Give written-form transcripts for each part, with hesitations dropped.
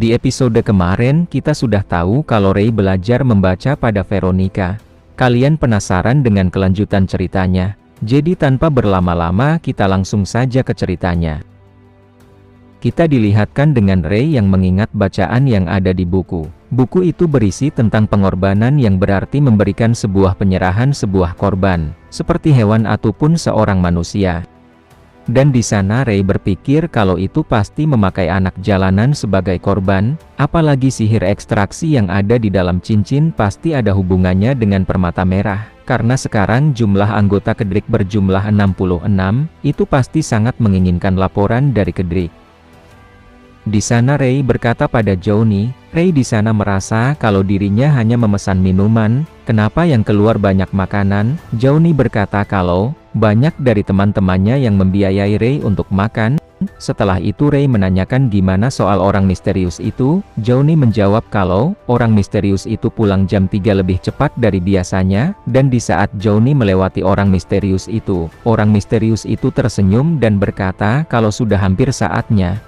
Di episode kemarin kita sudah tahu kalau Ray belajar membaca pada Veronica. Kalian penasaran dengan kelanjutan ceritanya? Jadi tanpa berlama-lama kita langsung saja ke ceritanya. Kita dilihatkan dengan Ray yang mengingat bacaan yang ada di buku. Buku itu berisi tentang pengorbanan yang berarti memberikan sebuah penyerahan sebuah korban, seperti hewan ataupun seorang manusia. Dan di sana Ray berpikir kalau itu pasti memakai anak jalanan sebagai korban, apalagi sihir ekstraksi yang ada di dalam cincin pasti ada hubungannya dengan permata merah. Karena sekarang jumlah anggota Kedrik berjumlah 66, itu pasti sangat menginginkan laporan dari Kedrik. Di sana Ray berkata pada Johnny, Ray di sana merasa kalau dirinya hanya memesan minuman, kenapa yang keluar banyak makanan? Johnny berkata kalau banyak dari teman-temannya yang membiayai Ray untuk makan. Setelah itu Ray menanyakan gimana soal orang misterius itu. Johnny menjawab kalau orang misterius itu pulang jam 3 lebih cepat dari biasanya, dan di saat Johnny melewati orang misterius itu tersenyum dan berkata kalau sudah hampir saatnya.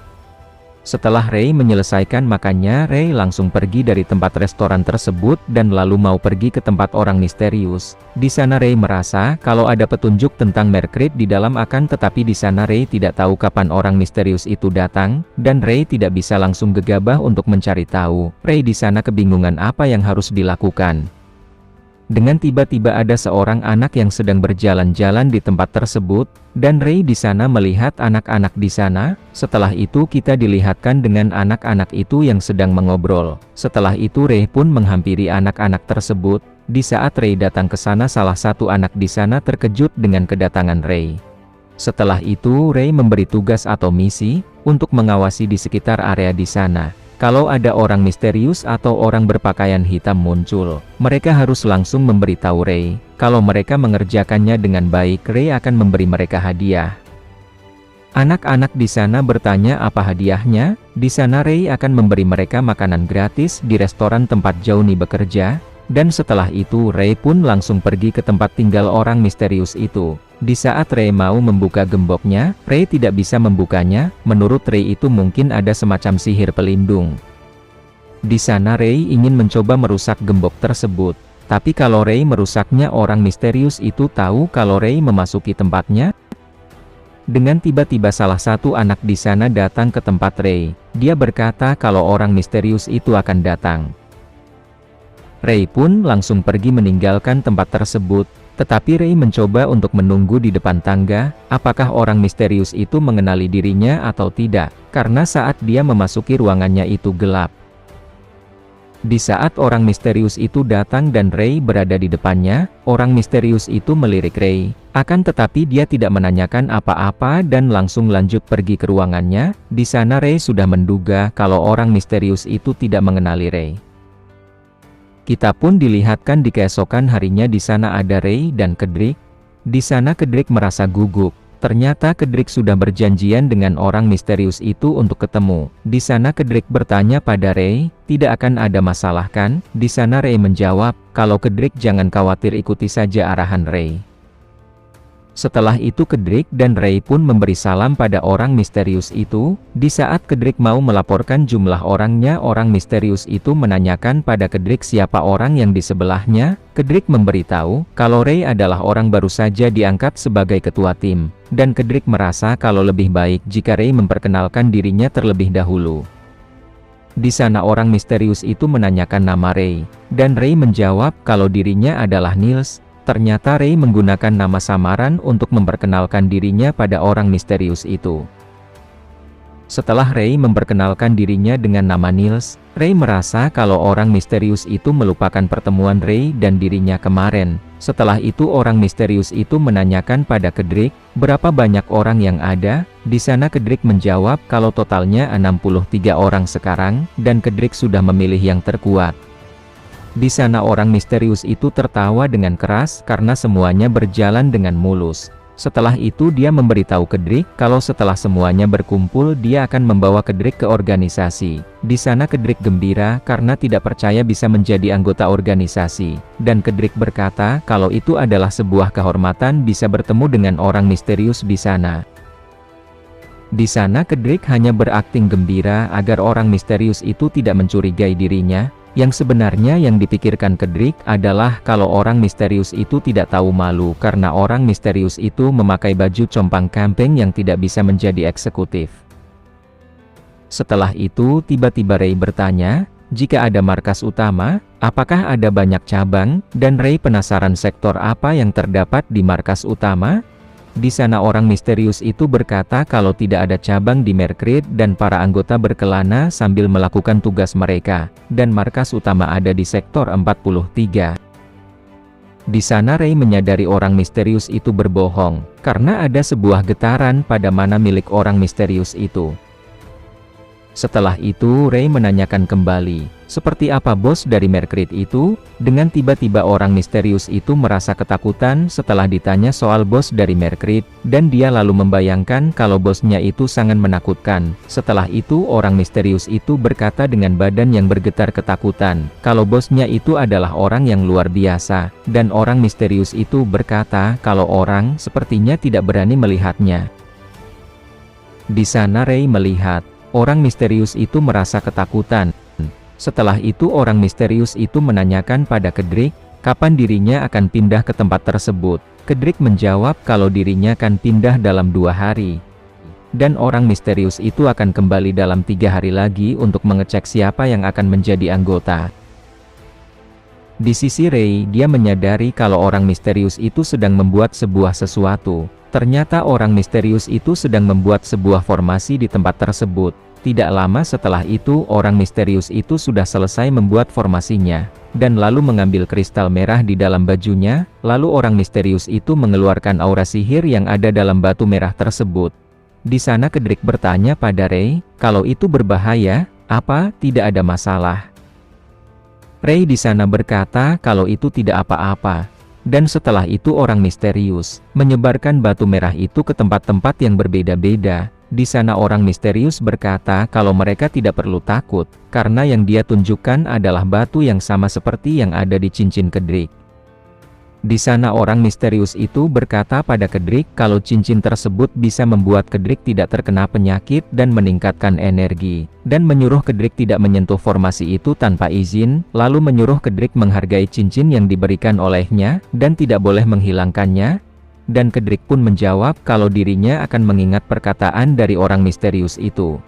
Setelah Ray menyelesaikan makannya, Ray langsung pergi dari tempat restoran tersebut dan lalu mau pergi ke tempat orang misterius. Di sana Ray merasa kalau ada petunjuk tentang Merkrit di dalam akan tetapi di sana Ray tidak tahu kapan orang misterius itu datang, dan Ray tidak bisa langsung gegabah untuk mencari tahu. Ray di sana kebingungan apa yang harus dilakukan. Dengan tiba-tiba ada seorang anak yang sedang berjalan-jalan di tempat tersebut, dan Ray di sana melihat anak-anak di sana. Setelah itu kita dilihatkan dengan anak-anak itu yang sedang mengobrol. Setelah itu Ray pun menghampiri anak-anak tersebut. Di saat Ray datang ke sana, salah satu anak di sana terkejut dengan kedatangan Ray. Setelah itu Ray memberi tugas atau misi untuk mengawasi di sekitar area di sana. Kalau ada orang misterius atau orang berpakaian hitam muncul, mereka harus langsung memberitahu Ray. Kalau mereka mengerjakannya dengan baik, Ray akan memberi mereka hadiah. Anak-anak di sana bertanya apa hadiahnya. Di sana Ray akan memberi mereka makanan gratis di restoran tempat Johnny bekerja. Dan setelah itu Ray pun langsung pergi ke tempat tinggal orang misterius itu. Di saat Ray mau membuka gemboknya, Ray tidak bisa membukanya. Menurut Ray itu mungkin ada semacam sihir pelindung. Di sana Ray ingin mencoba merusak gembok tersebut. Tapi kalau Ray merusaknya, orang misterius itu tahu kalau Ray memasuki tempatnya. Dengan tiba-tiba salah satu anak di sana datang ke tempat Ray. Dia berkata kalau orang misterius itu akan datang. Ray pun langsung pergi meninggalkan tempat tersebut. Tetapi Ray mencoba untuk menunggu di depan tangga, apakah orang misterius itu mengenali dirinya atau tidak, karena saat dia memasuki ruangannya itu gelap. Di saat orang misterius itu datang dan Ray berada di depannya, orang misterius itu melirik Ray. Akan tetapi dia tidak menanyakan apa-apa dan langsung lanjut pergi ke ruangannya. Di sana Ray sudah menduga kalau orang misterius itu tidak mengenali Ray. Kita pun dilihatkan di keesokan harinya di sana ada Ray dan Kedrik. Di sana Kedrik merasa gugup. Ternyata Kedrik sudah berjanjian dengan orang misterius itu untuk ketemu. Di sana Kedrik bertanya pada Ray, tidak akan ada masalah kan? Di sana Ray menjawab, kalau Kedrik jangan khawatir, ikuti saja arahan Ray. Setelah itu Kedrik dan Ray pun memberi salam pada orang misterius itu. Di saat Kedrik mau melaporkan jumlah orangnya, orang misterius itu menanyakan pada Kedrik siapa orang yang di sebelahnya. Kedrik memberitahu kalau Ray adalah orang baru saja diangkat sebagai ketua tim. Dan Kedrik merasa kalau lebih baik jika Ray memperkenalkan dirinya terlebih dahulu. Di sana orang misterius itu menanyakan nama Ray. Dan Ray menjawab kalau dirinya adalah Niels. Ternyata Ray menggunakan nama samaran untuk memperkenalkan dirinya pada orang misterius itu. Setelah Ray memperkenalkan dirinya dengan nama Niels, Ray merasa kalau orang misterius itu melupakan pertemuan Ray dan dirinya kemarin. Setelah itu orang misterius itu menanyakan pada Kedrik, berapa banyak orang yang ada? Di sana Kedrik menjawab kalau totalnya 63 orang sekarang, dan Kedrik sudah memilih yang terkuat. Di sana orang misterius itu tertawa dengan keras karena semuanya berjalan dengan mulus. Setelah itu dia memberitahu Kedrik kalau setelah semuanya berkumpul dia akan membawa Kedrik ke organisasi. Di sana Kedrik gembira karena tidak percaya bisa menjadi anggota organisasi. Dan Kedrik berkata kalau itu adalah sebuah kehormatan bisa bertemu dengan orang misterius di sana. Di sana Kedrik hanya berakting gembira agar orang misterius itu tidak mencurigai dirinya. Yang sebenarnya yang dipikirkan Kedrik adalah kalau orang misterius itu tidak tahu malu karena orang misterius itu memakai baju compang camping yang tidak bisa menjadi eksekutif. Setelah itu tiba-tiba Ray bertanya, jika ada markas utama, apakah ada banyak cabang? Dan Ray penasaran sektor apa yang terdapat di markas utama? Di sana orang misterius itu berkata kalau tidak ada cabang di Merkrit dan para anggota berkelana sambil melakukan tugas mereka, dan markas utama ada di sektor 43. Di sana Ray menyadari orang misterius itu berbohong, karena ada sebuah getaran pada mana milik orang misterius itu. Setelah itu Ray menanyakan kembali, seperti apa bos dari Merkrit itu? Dengan tiba-tiba orang misterius itu merasa ketakutan setelah ditanya soal bos dari Merkrit, dan dia lalu membayangkan kalau bosnya itu sangat menakutkan. Setelah itu orang misterius itu berkata dengan badan yang bergetar ketakutan, kalau bosnya itu adalah orang yang luar biasa, dan orang misterius itu berkata kalau orang sepertinya tidak berani melihatnya. Di sana Ray melihat orang misterius itu merasa ketakutan. Setelah itu orang misterius itu menanyakan pada Kedrik, kapan dirinya akan pindah ke tempat tersebut. Kedrik menjawab kalau dirinya akan pindah dalam 2 hari. Dan orang misterius itu akan kembali dalam 3 hari lagi untuk mengecek siapa yang akan menjadi anggota. Di sisi Ray, dia menyadari kalau orang misterius itu sedang membuat sebuah sesuatu. Ternyata orang misterius itu sedang membuat sebuah formasi di tempat tersebut. Tidak lama setelah itu orang misterius itu sudah selesai membuat formasinya, dan lalu mengambil kristal merah di dalam bajunya, lalu orang misterius itu mengeluarkan aura sihir yang ada dalam batu merah tersebut. Di sana Kedrik bertanya pada Ray, kalau itu berbahaya, apa tidak ada masalah? Ray di sana berkata kalau itu tidak apa-apa. Dan setelah itu orang misterius menyebarkan batu merah itu ke tempat-tempat yang berbeda-beda. Di sana orang misterius berkata kalau mereka tidak perlu takut, karena yang dia tunjukkan adalah batu yang sama seperti yang ada di cincin Kedrik. Di sana orang misterius itu berkata pada Kedrik kalau cincin tersebut bisa membuat Kedrik tidak terkena penyakit dan meningkatkan energi, dan menyuruh Kedrik tidak menyentuh formasi itu tanpa izin, lalu menyuruh Kedrik menghargai cincin yang diberikan olehnya, dan tidak boleh menghilangkannya. Dan Kedrik pun menjawab kalau dirinya akan mengingat perkataan dari orang misterius itu.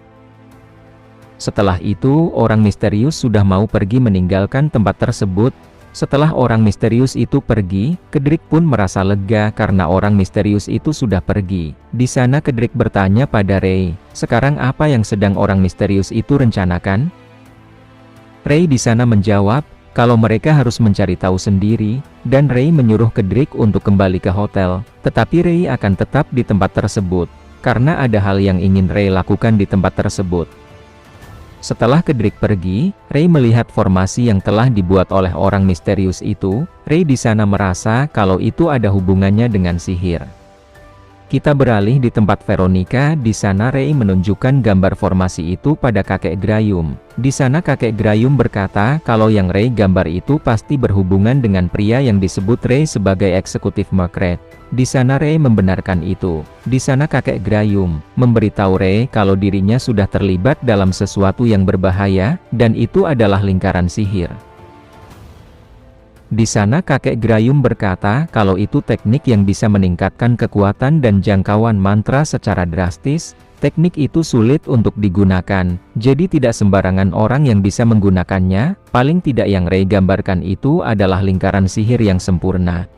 Setelah itu orang misterius sudah mau pergi meninggalkan tempat tersebut. Setelah orang misterius itu pergi, Kedrik pun merasa lega karena orang misterius itu sudah pergi. Di sana Kedrik bertanya pada Ray, sekarang apa yang sedang orang misterius itu rencanakan? Ray di sana menjawab, kalau mereka harus mencari tahu sendiri, dan Ray menyuruh Kedrik untuk kembali ke hotel, tetapi Ray akan tetap di tempat tersebut, karena ada hal yang ingin Ray lakukan di tempat tersebut. Setelah Kedrik pergi, Ray melihat formasi yang telah dibuat oleh orang misterius itu. Ray di sana merasa kalau itu ada hubungannya dengan sihir. Kita beralih di tempat Veronica. Di sana Ray menunjukkan gambar formasi itu pada kakek Grayum. Di sana kakek Grayum berkata kalau yang Ray gambar itu pasti berhubungan dengan pria yang disebut Ray sebagai eksekutif Merkrit. Di sana Ray membenarkan itu. Di sana kakek Grayum memberitahu Ray kalau dirinya sudah terlibat dalam sesuatu yang berbahaya, dan itu adalah lingkaran sihir. Di sana kakek Grayum berkata kalau itu teknik yang bisa meningkatkan kekuatan dan jangkauan mantra secara drastis. Teknik itu sulit untuk digunakan, jadi tidak sembarangan orang yang bisa menggunakannya. Paling tidak yang Ray gambarkan itu adalah lingkaran sihir yang sempurna.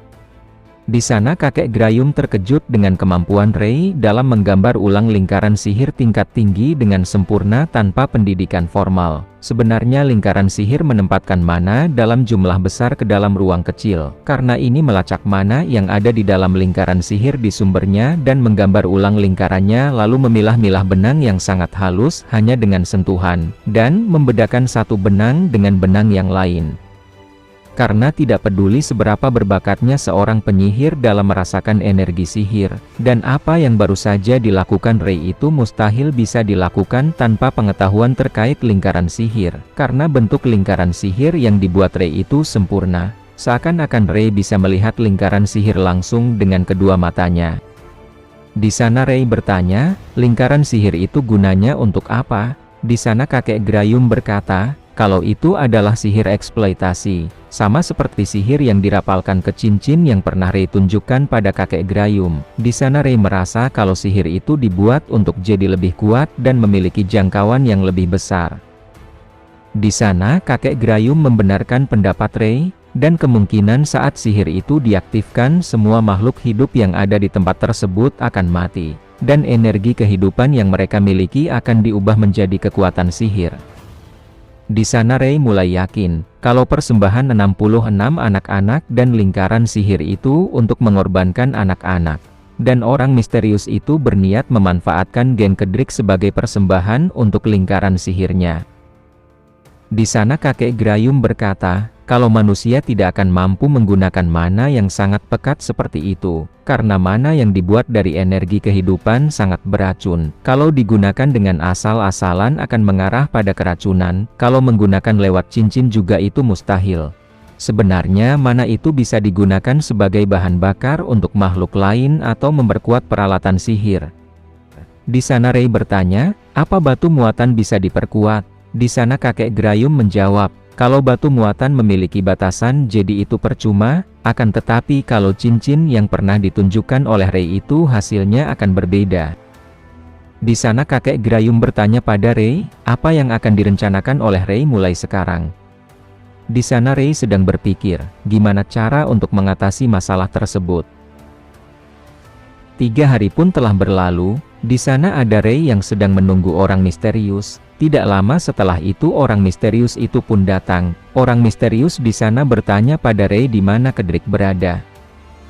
Di sana kakek Grayum terkejut dengan kemampuan Ray dalam menggambar ulang lingkaran sihir tingkat tinggi dengan sempurna tanpa pendidikan formal. Sebenarnya lingkaran sihir menempatkan mana dalam jumlah besar ke dalam ruang kecil. Karena ini melacak mana yang ada di dalam lingkaran sihir di sumbernya dan menggambar ulang lingkarannya, lalu memilah-milah benang yang sangat halus hanya dengan sentuhan, dan membedakan satu benang dengan benang yang lain. Karena tidak peduli seberapa berbakatnya seorang penyihir dalam merasakan energi sihir, dan apa yang baru saja dilakukan Ray itu mustahil bisa dilakukan tanpa pengetahuan terkait lingkaran sihir. Karena bentuk lingkaran sihir yang dibuat Ray itu sempurna, seakan-akan Ray bisa melihat lingkaran sihir langsung dengan kedua matanya. Di sana Ray bertanya, lingkaran sihir itu gunanya untuk apa? Di sana kakek Grayum berkata, kalau itu adalah sihir eksploitasi, sama seperti sihir yang dirapalkan ke cincin yang pernah Ray tunjukkan pada kakek Grayum. Di sana Ray merasa kalau sihir itu dibuat untuk jadi lebih kuat dan memiliki jangkauan yang lebih besar. Di sana kakek Grayum membenarkan pendapat Ray, dan kemungkinan saat sihir itu diaktifkan semua makhluk hidup yang ada di tempat tersebut akan mati, dan energi kehidupan yang mereka miliki akan diubah menjadi kekuatan sihir. Di sana Ray mulai yakin, kalau persembahan 66 anak-anak dan lingkaran sihir itu untuk mengorbankan anak-anak. Dan orang misterius itu berniat memanfaatkan gen Kedrik sebagai persembahan untuk lingkaran sihirnya. Di sana kakek Grayum berkata, kalau manusia tidak akan mampu menggunakan mana yang sangat pekat seperti itu, karena mana yang dibuat dari energi kehidupan sangat beracun. Kalau digunakan dengan asal-asalan akan mengarah pada keracunan, kalau menggunakan lewat cincin juga itu mustahil. Sebenarnya mana itu bisa digunakan sebagai bahan bakar untuk makhluk lain atau memperkuat peralatan sihir. Di sana Ray bertanya, apa batu muatan bisa diperkuat? Di sana kakek Grayum menjawab, kalau batu muatan memiliki batasan jadi itu percuma, akan tetapi kalau cincin yang pernah ditunjukkan oleh Ray itu hasilnya akan berbeda. Di sana kakek Grayum bertanya pada Ray, apa yang akan direncanakan oleh Ray mulai sekarang? Di sana Ray sedang berpikir, gimana cara untuk mengatasi masalah tersebut. 3 hari pun telah berlalu, di sana ada Ray yang sedang menunggu orang misterius. Tidak lama setelah itu orang misterius itu pun datang. Orang misterius di sana bertanya pada Ray di mana Kedrik berada.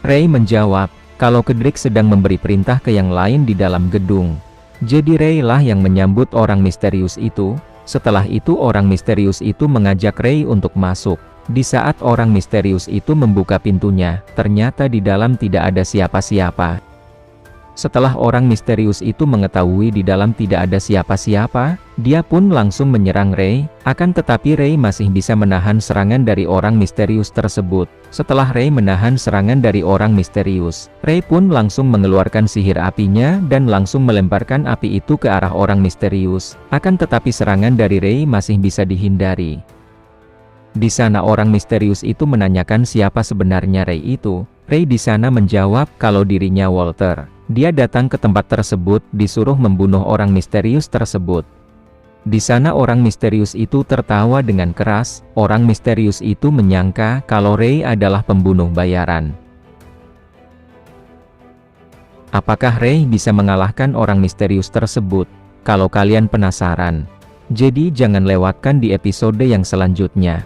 Ray menjawab, kalau Kedrik sedang memberi perintah ke yang lain di dalam gedung. Jadi Ray lah yang menyambut orang misterius itu. Setelah itu orang misterius itu mengajak Ray untuk masuk. Di saat orang misterius itu membuka pintunya, ternyata di dalam tidak ada siapa-siapa. Setelah orang misterius itu mengetahui di dalam tidak ada siapa-siapa, dia pun langsung menyerang Ray, akan tetapi Ray masih bisa menahan serangan dari orang misterius tersebut. Setelah Ray menahan serangan dari orang misterius, Ray pun langsung mengeluarkan sihir apinya dan langsung melemparkan api itu ke arah orang misterius, akan tetapi serangan dari Ray masih bisa dihindari. Di sana orang misterius itu menanyakan siapa sebenarnya Ray itu. Ray di sana menjawab kalau dirinya Walter. Dia datang ke tempat tersebut, disuruh membunuh orang misterius tersebut. Di sana orang misterius itu tertawa dengan keras. Orang misterius itu menyangka kalau Ray adalah pembunuh bayaran. Apakah Ray bisa mengalahkan orang misterius tersebut? Kalau kalian penasaran, jadi jangan lewatkan di episode yang selanjutnya.